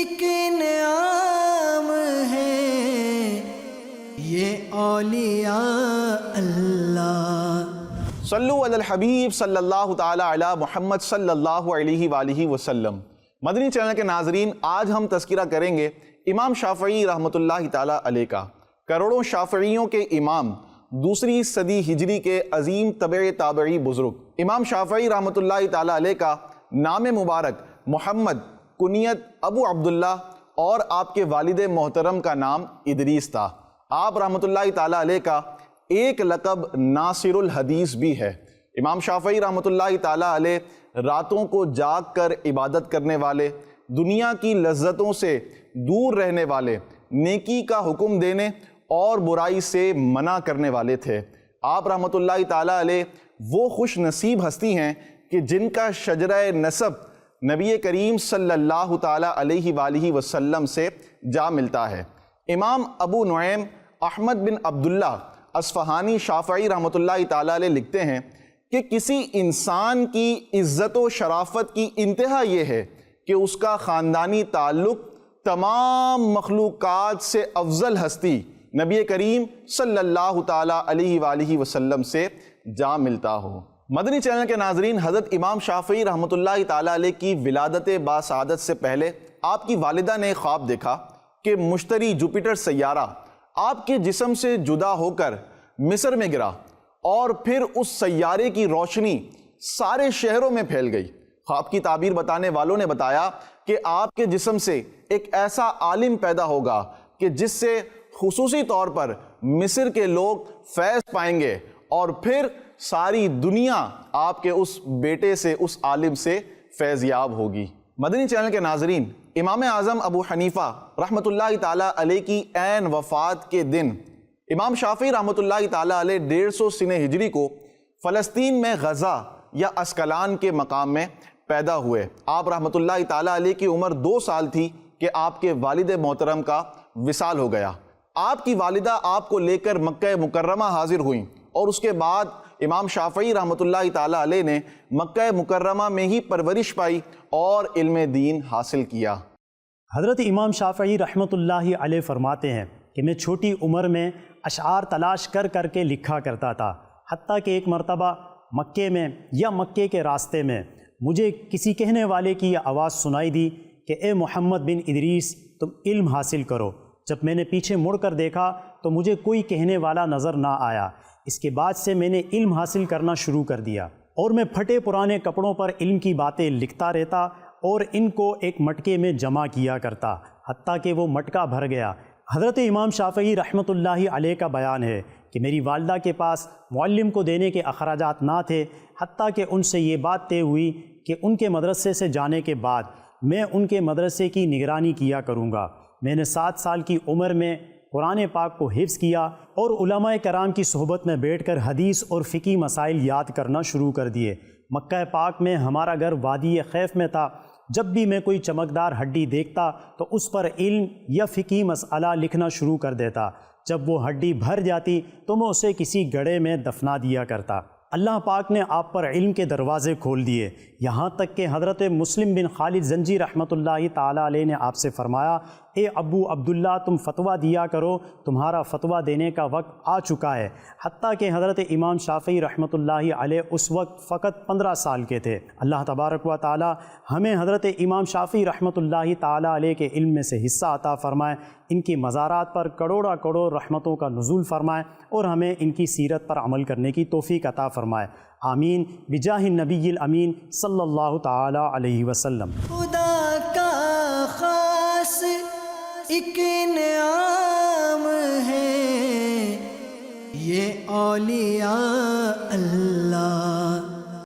ایک انعام ہے یہ اولیاء اللہ۔ صلو علی الحبیب صلی اللہ تعالی علی محمد صلی اللہ علیہ وآلہ وسلم۔ مدنی چینل کے ناظرین، آج ہم تذکرہ کریں گے امام شافعی رحمۃ اللہ تعالی علیہ کا۔ کروڑوں شافعیوں کے امام، دوسری صدی ہجری کے عظیم تبع تابعی بزرگ امام شافعی رحمۃ اللہ تعالی علیہ کا نام مبارک محمد، کنیت ابو عبداللہ، اور آپ کے والد محترم کا نام ادریس تھا۔ آپ رحمۃ اللہ تعالی علیہ کا ایک لقب ناصر الحدیث بھی ہے۔ امام شافعی رحمۃ اللہ تعالی علیہ راتوں کو جاگ کر عبادت کرنے والے، دنیا کی لذتوں سے دور رہنے والے، نیکی کا حکم دینے اور برائی سے منع کرنے والے تھے۔ آپ رحمۃ اللہ تعالی علیہ وہ خوش نصیب ہستی ہیں کہ جن کا شجرہ نسب نبی کریم صلی اللہ تعالی علیہ وآلہ وسلم سے جا ملتا ہے۔ امام ابو نعیم احمد بن عبداللہ اصفہانی شافعی رحمۃ اللہ تعالی علیہ لکھتے ہیں کہ کسی انسان کی عزت و شرافت کی انتہا یہ ہے کہ اس کا خاندانی تعلق تمام مخلوقات سے افضل ہستی نبی کریم صلی اللہ تعالی علیہ وآلہ وسلم سے جا ملتا ہو۔ مدنی چینل کے ناظرین، حضرت امام شافعی رحمۃ اللہ تعالی علیہ کی ولادت باسعادت سے پہلے آپ کی والدہ نے خواب دیکھا کہ مشتری جوپیٹر سیارہ آپ کے جسم سے جدا ہو کر مصر میں گرا اور پھر اس سیارے کی روشنی سارے شہروں میں پھیل گئی۔ خواب کی تعبیر بتانے والوں نے بتایا کہ آپ کے جسم سے ایک ایسا عالم پیدا ہوگا کہ جس سے خصوصی طور پر مصر کے لوگ فیض پائیں گے، اور پھر ساری دنیا آپ کے اس بیٹے سے، اس عالم سے فیض یاب ہوگی۔ مدنی چینل کے ناظرین، امام اعظم ابو حنیفہ رحمۃ اللہ تعالی علیہ کی عین وفات کے دن امام شافعی رحمۃ اللہ تعالی علیہ 150 سنہ ہجری کو فلسطین میں غزہ یا اسکلان کے مقام میں پیدا ہوئے۔ آپ رحمۃ اللہ تعالی علیہ کی عمر 2 سال تھی کہ آپ کے والد محترم کا وصال ہو گیا۔ آپ کی والدہ آپ کو لے کر مکہ مکرمہ حاضر ہوئیں، اور اس کے بعد امام شافعی رحمۃ اللہ تعالی علیہ نے مکہ مکرمہ میں ہی پرورش پائی اور علم دین حاصل کیا۔ حضرت امام شافعی رحمۃ اللہ علیہ فرماتے ہیں کہ میں چھوٹی عمر میں اشعار تلاش کر کر کے لکھا کرتا تھا، حتیٰ کہ ایک مرتبہ مکے میں یا مکے کے راستے میں مجھے کسی کہنے والے کی یہ آواز سنائی دی کہ اے محمد بن ادریس، تم علم حاصل کرو۔ جب میں نے پیچھے مڑ کر دیکھا تو مجھے کوئی کہنے والا نظر نہ آیا۔ اس کے بعد سے میں نے علم حاصل کرنا شروع کر دیا، اور میں پھٹے پرانے کپڑوں پر علم کی باتیں لکھتا رہتا اور ان کو ایک مٹکے میں جمع کیا کرتا، حتیٰ کہ وہ مٹکا بھر گیا۔ حضرت امام شافعی رحمۃ اللہ علیہ کا بیان ہے کہ میری والدہ کے پاس معلم کو دینے کے اخراجات نہ تھے، حتیٰ کہ ان سے یہ بات طے ہوئی کہ ان کے مدرسے سے جانے کے بعد میں ان کے مدرسے کی نگرانی کیا کروں گا۔ میں نے 7 سال کی عمر میں قرآن پاک کو حفظ کیا اور علماء کرام کی صحبت میں بیٹھ کر حدیث اور فقہی مسائل یاد کرنا شروع کر دیے۔ مکہ پاک میں ہمارا گھر وادی خیف میں تھا۔ جب بھی میں کوئی چمکدار ہڈی دیکھتا تو اس پر علم یا فقہی مسئلہ لکھنا شروع کر دیتا۔ جب وہ ہڈی بھر جاتی تو میں اسے کسی گڑھے میں دفنا دیا کرتا۔ اللہ پاک نے آپ پر علم کے دروازے کھول دیے، یہاں تک کہ حضرت مسلم بن خالد زنجی رحمۃ اللہ تعالی علیہ نے آپ سے فرمایا، اے ابو عبداللہ، تم فتویٰ دیا کرو، تمہارا فتویٰ دینے کا وقت آ چکا ہے۔ حتیٰ کہ حضرت امام شافعی رحمۃ اللہ علیہ اس وقت فقط 15 سال کے تھے۔ اللہ تبارک و تعالی ہمیں حضرت امام شافعی رحمۃ اللہ تعالی علیہ کے علم میں سے حصہ عطا فرمائے، ان کی مزارات پر کروڑا کروڑ رحمتوں کا نزول فرمائے، اور ہمیں ان کی سیرت پر عمل کرنے کی توفیق عطا فرمائے۔ آمین بجاہ النبی الامین صلی اللہ تعالی علیہ وسلم۔ خدا کا خاص ایک انعام ہے یہ اولیاء